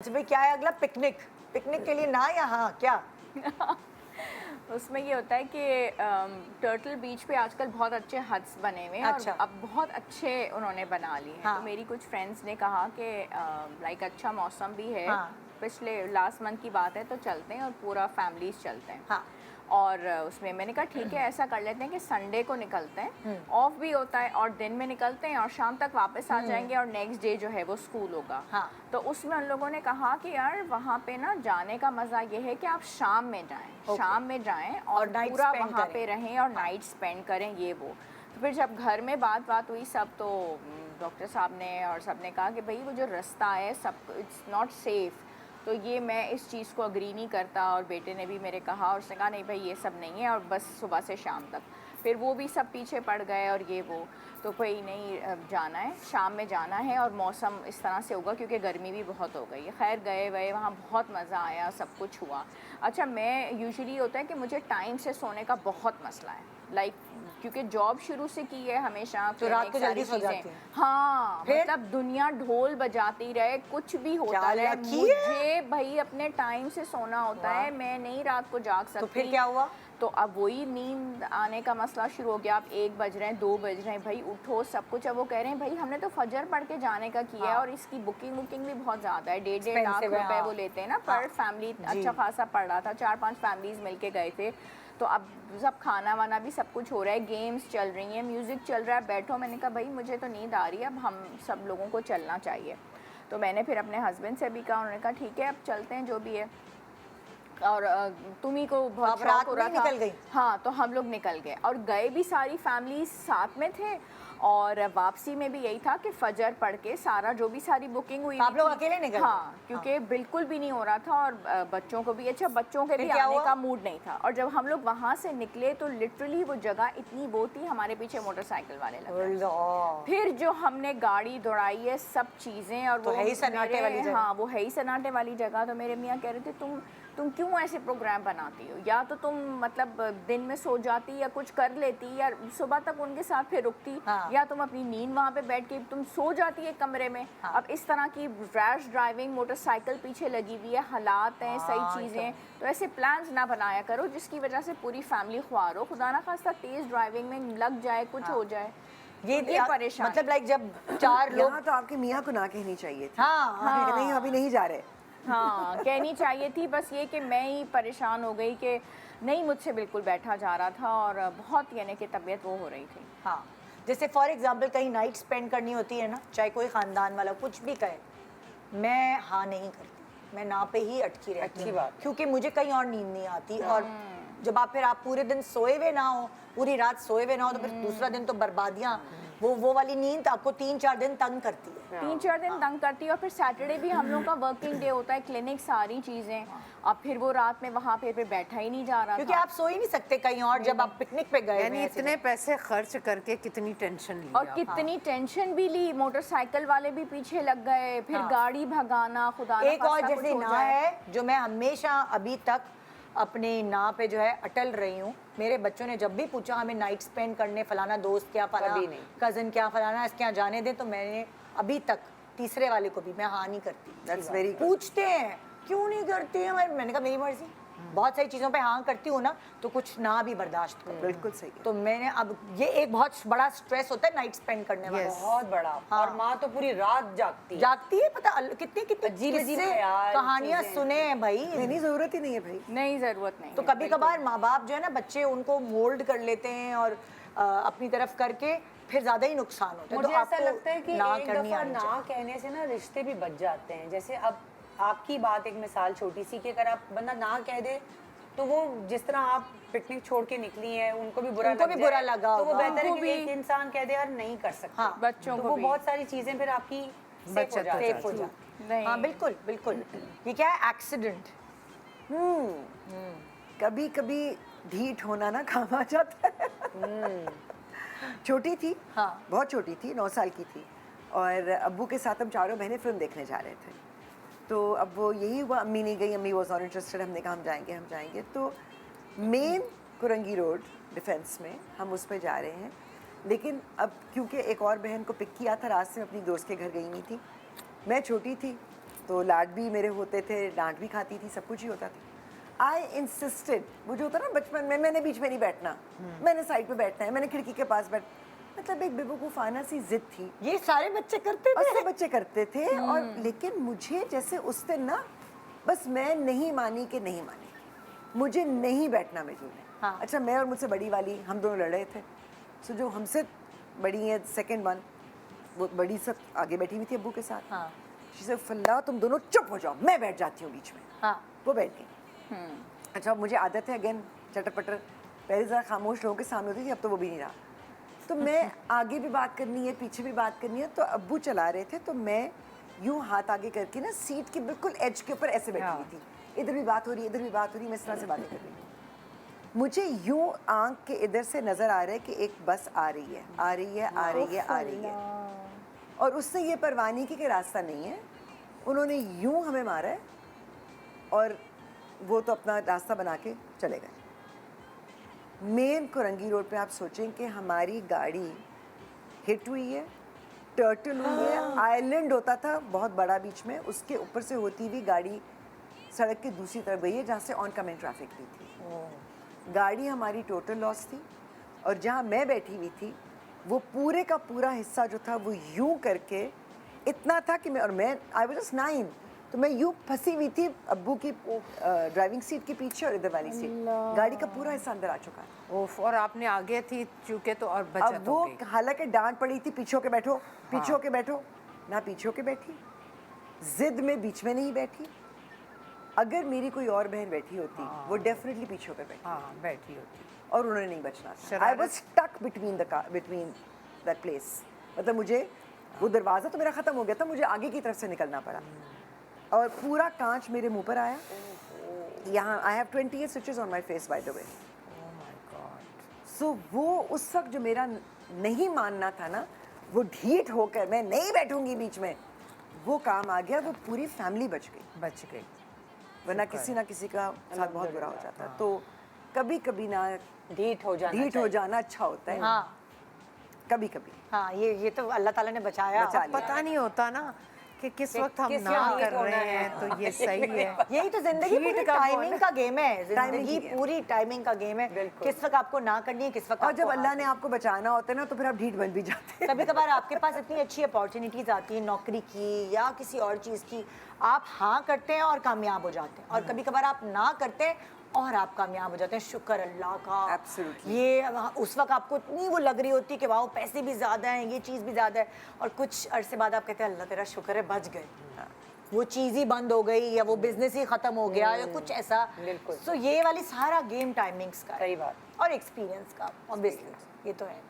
अच्छा भाई, क्या है अगला? पिकनिक। पिकनिक के लिए ना या हाँ क्या? उसमें ये होता है कि टर्टल बीच पे आजकल बहुत अच्छे हट्स बने हुए हैं अच्छा। और अब बहुत अच्छे उन्होंने बना लिए हैं। हाँ। तो मेरी कुछ फ्रेंड्स ने कहा कि लाइक अच्छा मौसम भी है, हाँ। पिछले लास्ट मंथ की बात है, तो चलते हैं और पूरा फैमिलीज चलते हैं। हाँ। और उसमें मैंने कहा ठीक है, ऐसा कर लेते हैं कि संडे को निकलते हैं, ऑफ भी होता है और दिन में निकलते हैं और शाम तक वापस आ जाएंगे और नेक्स्ट डे जो है वो स्कूल होगा। हाँ। तो उसमें उन लोगों ने कहा कि यार वहाँ पे ना जाने का मज़ा ये है कि आप शाम में जाएं, शाम में जाएं और night पूरा spend वहाँ करें। पे रहें और नाइट स्पेंड करें ये वो। तो फिर जब घर में बात हुई सब, तो डॉक्टर साहब ने और सब ने कहा कि भाई वो जो रास्ता है सब इट्स नॉट सेफ़। तो ये मैं इस चीज़ को अग्री नहीं करता और बेटे ने भी मेरे कहा और उसने कहा नहीं भाई ये सब नहीं है और बस सुबह से शाम तक। फिर वो भी सब पीछे पड़ गए और ये वो, तो कोई नहीं, जाना है, शाम में जाना है और मौसम इस तरह से होगा क्योंकि गर्मी भी बहुत हो गई है। खैर गए वहाँ बहुत मज़ा आया, सब कुछ हुआ। अच्छा, मैं यूजुअली होता है कि मुझे टाइम से सोने का बहुत मसला है, लाइक क्योंकि जॉब शुरू से की है हमेशा, तो रात को जल्दी सो जाती हैं। हाँ, फिर? मतलब दुनिया ढोल बजाती रहे, कुछ भी होता रहे, मुझे भाई अपने टाइम से सोना होता है, मैं नहीं रात को जाग सकती। तो फिर क्या हुआ? तो अब वही नींद आने का मसला शुरू हो गया। अब 1 बज रहे हैं, 2 बज रहे हैं, भाई उठो सब कुछ। अब वो कह रहे हैं भाई हमने तो फजर पढ़ के जाने का किया है और इसकी बुकिंग भी बहुत ज़्यादा है, 1.5 लाख रुपए वो लेते हैं ना पर फैमिली। अच्छा खासा पड़ रहा था, 4-5 फैमिलीज मिलके गए थे। तो अब सब खाना वाना भी सब कुछ हो रहा है, गेम्स चल रही हैं, म्यूज़िक चल रहा है, बैठो। मैंने कहा भाई मुझे तो नींद आ रही है, अब हम सब लोगों को चलना चाहिए। तो मैंने फिर अपने हस्बैंड से भी कहा, उन्होंने कहा ठीक है अब चलते हैं जो भी है। और तुम्ही को बहुत शौक हो रहा था। निकल गई। हाँ, तो हम लोग निकल गए और गए भी, सारी फैमिली साथ में थे। और वापसी में भी यही था कि फजर पढ़ के सारा जो भी सारी बुकिंग हुई, आप लोग अकेले निकल? हाँ, क्योंकि बिल्कुल भी नहीं हो रहा था और बच्चों को भी, अच्छा बच्चों के भी आने का मूड नहीं था। और जब हम लोग वहाँ से निकले तो लिटरली वो जगह इतनी वो थी, हमारे पीछे मोटरसाइकिल वाले लगे। फिर जो हमने गाड़ी दौड़ाई है, सब चीज़ें, और तो वो है ही सन्नाटे वाली जगह। हाँ, वो है ही सन्नाटे वाली जगह। तो मेरे मियाँ कह रहे थे तुम क्यों ऐसे प्रोग्राम बनाती हो, या तो तुम मतलब दिन में सो जाती या कुछ कर लेती या सुबह तक उनके साथ फिर रुकती, हाँ। या तुम अपनी नींद वहाँ पे बैठ के तुम सो जाती है कमरे में। हाँ। अब इस तरह की रैश ड्राइविंग, मोटरसाइकिल पीछे लगी हुई है, हालात हैं, सही चीज़ें, तो ऐसे प्लान्स ना बनाया करो जिसकी वजह से पूरी फैमिली ख्वार हो, खुदा ना खास्ता तेज़ ड्राइविंग में लग जाए, कुछ हो जाए। ये परेशान, मतलब लाइक जब 4 लोग। यहाँ तो आपके मियाँ को ना कहनी चाहिए थी। हाँ। नहीं अभी नहीं जा रहे। हाँ, कहनी चाहिए थी, बस ये कि मैं ही परेशान हो गई कि नहीं मुझसे बिल्कुल बैठा जा रहा था और बहुत यानी कि तबीयत वो हो रही थी। हाँ, जैसे फॉर एग्जांपल कहीं नाइट स्पेंड करनी होती है ना, चाहे कोई ख़ानदान वाला कुछ भी कहे, मैं हाँ नहीं करती, मैं ना पे ही अटकी रहती हूँ। अच्छी बात, क्योंकि मुझे कहीं और नींद नहीं आती। और जब आप पूरे दिन सोए हुए ना हो, पूरी रात सोए हुए ना हो, तो फिर दूसरा दिन तो बर्बादियाँ, वो वाली नींद आपको 3-4 दिन तंग करती है। 3-4 दिन तंग करती है। और फिर सैटरडे भी हम लोग का वर्किंग डे होता है, क्लिनिक, सारी चीज़ें। अब फिर वो रात में वहाँ पे बैठा ही नहीं जा रहा, क्योंकि आप सो ही नहीं सकते कहीं और जब आप पिकनिक पे गए। यानी इतने पैसे खर्च करके कितनी टेंशन ली और कितनी टेंशन भी ली, मोटरसाइकिल वाले भी पीछे लग गए, फिर गाड़ी भगाना, खुदा एक और जैसे ना है जो मैं हमेशा अभी तक अपने ना पे जो है अटल रही हूँ। मेरे बच्चों ने जब भी पूछा हमें नाइट स्पेंड करने, फलाना दोस्त क्या, फलाना कज़न क्या, फलाना इसके यहाँ जाने दे, तो मैंने अभी तक तीसरे वाले को भी मैं हाँ नहीं करती। That's very good. पूछते हैं क्यों नहीं करती है, मैंने कहा मेरी मर्जी। बहुत सारी चीज़ों पे हाँ करती हूँ ना, तो कुछ ना भी बर्दाश्त करो। बिल्कुल सही है। तो मैंने अब ये एक बहुत बड़ा स्ट्रेस होता है नाइट स्पेंड करने वाला। बहुत बड़ा। हाँ। और माँ तो पूरी रात जागती है। पता कितनी अजीब किस्से, ख्याल, कहानियां चीज़ें। सुने हैं भाई। नहीं ज़रूरत ही नहीं है भाई। नहीं, ज़रूरत नहीं। तो कभी कभार माँ बाप जो है ना, बच्चे उनको मोल्ड कर लेते हैं और अपनी तरफ करके फिर ज्यादा ही नुकसान होता है। मुझे तो ऐसा आपको लगता है कि ना एक करनी दफा आनी ना चाहिए। कहने से ना रिश्ते भी बच जाते हैं। जैसे अब आपकी बात, एक मिसाल छोटी सी, कि अगर आप बंदा ना कह दे तो वो जिस तरह आप पिकनिक छोड़ के निकली हैं, उनको भी बुरा लगा तो वो होगा। बेहतर है उनको कि भी। एक इंसान कह दे यार नहीं कर सकते। हाँ, बच्चों तो को वो भी। बहुत सारी चीजें फिर आपकी सेफ हो जाती सेफ हो हैं। जाए। नहीं। हाँ बिल्कुल बिल्कुल। ये क्या है, एक्सीडेंट। कभी कभी ढीठ होना ना काम आ जाता है। छोटी थी, हाँ। बहुत छोटी थी, 9 साल की थी, और अब्बू के साथ हम चारों बहनें फिल्म देखने जा रहे थे। तो अब वो यही हुआ, अम्मी नहीं गई, अम्मी वॉज नॉट इंटरेस्टेड। हमने कहा हम जाएंगे। तो मेन कुरंगी रोड डिफेंस में हम उस पर जा रहे हैं, लेकिन अब क्योंकि एक और बहन को पिक किया था रास्ते में, अपनी दोस्त के घर गई हुई थी, मैं छोटी थी, तो लाड भी मेरे होते थे, डांट भी खाती थी, सब कुछ ही होता था। आई इंसिस्टेड, मुझे होता ना बचपन में, मैंने बीच में नहीं बैठना, मैंने साइड पे बैठना है, मैंने खिड़की के पास बैठ, मतलब एक बेवकूफ़ाना सी जिद थी। ये सारे बच्चे करते और थे। सब बच्चे करते थे। और लेकिन मुझे जैसे उस दिन ना, बस मैं नहीं मानी कि नहीं मानी, मुझे नहीं बैठना मेजू में। हाँ। अच्छा, मैं और मुझसे बड़ी वाली, हम दोनों लड़ रहे थे। सो जो हमसे बड़ी है, सेकंड वन, वो बड़ी सब आगे बैठी हुई थी अब्बू के साथ। हाँ। शी सेड, फल्ला तुम दोनों चुप हो जाओ, मैं बैठ जाती हूँ बीच में। हाँ। वो बैठ गई। अच्छा, मुझे आदत है अगेन चटर पटर, पहले ज़रा खामोश लोगों के सामने होती थी, अब तो वो भी नहीं रहा। तो मैं आगे भी बात करनी है, पीछे भी बात करनी है, तो अब्बू चला रहे थे, तो मैं यूं हाथ आगे करके ना सीट की बिल्कुल एज के ऊपर ऐसे बैठी हुई थी। इधर भी बात हो रही है, इधर भी बात हो रही है, मैं इस तरह से बातें कर रही हूँ। मुझे यूं आंख के इधर से नज़र आ रहा है कि एक बस आ रही है, आ रही है, आ रही है, आ रही है। और उससे ये परवाह नहीं की कि रास्ता नहीं है, उन्होंने यूं हमें मारा है और वो तो अपना रास्ता बना के चले गए। मेन कोरंगी रोड पे आप सोचें कि हमारी गाड़ी हिट हुई है, टर्टल हुई है, आइलैंड होता था बहुत बड़ा बीच में, उसके ऊपर से होती हुई गाड़ी सड़क की दूसरी तरफ गई है जहाँ से ऑन कमिंग ट्रैफिक भी थी। गाड़ी हमारी टोटल लॉस थी। और जहाँ मैं बैठी हुई थी, वो पूरे का पूरा हिस्सा जो था वो यूं करके इतना था कि मैं आई वाज जस्ट 9, तो मैं यूं फंसी हुई थी अब्बू की ड्राइविंग सीट के पीछे और इधर वाली सीट, गाड़ी का पूरा हिस्सा अंदर आ चुका था। ओफ, और आपने आगे थी चूके तो और अब बचत हो वो गई। हालांकि डांट पड़ी थी, पीछे होके बैठो, पीछे होके बैठो, ना पीछे होके बैठी, जिद में बीच में नहीं बैठी। अगर मेरी कोई और बहन बैठी होती, वो डेफिनेटली पीछे होकर बैठी, हाँ, बैठी होती। और उन्होंने नहीं बचना था। आई शरारत- was stuck between that place. मतलब मुझे वो दरवाज़ा तो मेरा ख़त्म हो गया था, मुझे आगे की तरफ से निकलना पड़ा और पूरा कांच मेरे मुंह पर आया। यहाँ I have 28 stitches on my face by the way. Oh my God. So वो उस वक्त जो मेरा नहीं मानना था ना, वो ढीठ होकर मैं नहीं बैठूंगी बीच में, वो काम आ गया, वो पूरी फैमिली बच गई, बच गई। वरना किसी ना किसी का साथ बहुत बुरा हो जाता। तो कभी कभी ना ढीठ हो जाना अच्छा होता है। हाँ। कभी कभी हाँ, ये तो अल्लाह ताला ने बचाया। बचा लिया। पता नहीं होता ना कि किस वक्त हम किस ना वक्त कर होना रहे है। हैं, तो ये सही है। यही तो जिंदगी ढीठ पूरी का टाइमिंग का गेम है। टाइमिंग जिंदगी की game। पूरी टाइमिंग का गेम है। बिल्कुल। किस वक्त आपको ना करनी है, किस वक्त और जब आपको अल्लाह हाँ ने आपको बचाना होता है ना, तो फिर आप ढीठ बन भी जाते हैं। कभी कभार आपके पास इतनी अच्छी अपॉर्चुनिटीज आती हैं नौकरी की या किसी और चीज़ की, आप हाँ करते हैं और कामयाब हो जाते हैं, और कभी कभार आप ना करते हैं और आप कामयाब हो जाते हैं। शुक्र अल्लाह का। Absolutely। ये उस वक्त आपको इतनी वो लग रही होती है कि वाह पैसे भी ज़्यादा हैं, ये चीज़ भी ज़्यादा है, और कुछ अरसे बाद आप कहते हैं अल्लाह तेरा शुक्र है बच गए, वो चीज़ ही बंद हो गई या वो बिजनेस ही ख़त्म हो गया या कुछ ऐसा। बिल्कुल। सो ये वाली सारा गेम टाइमिंग्स का है। सही बात। और एक्सपीरियंस का ऑब्वियसली, ये तो है।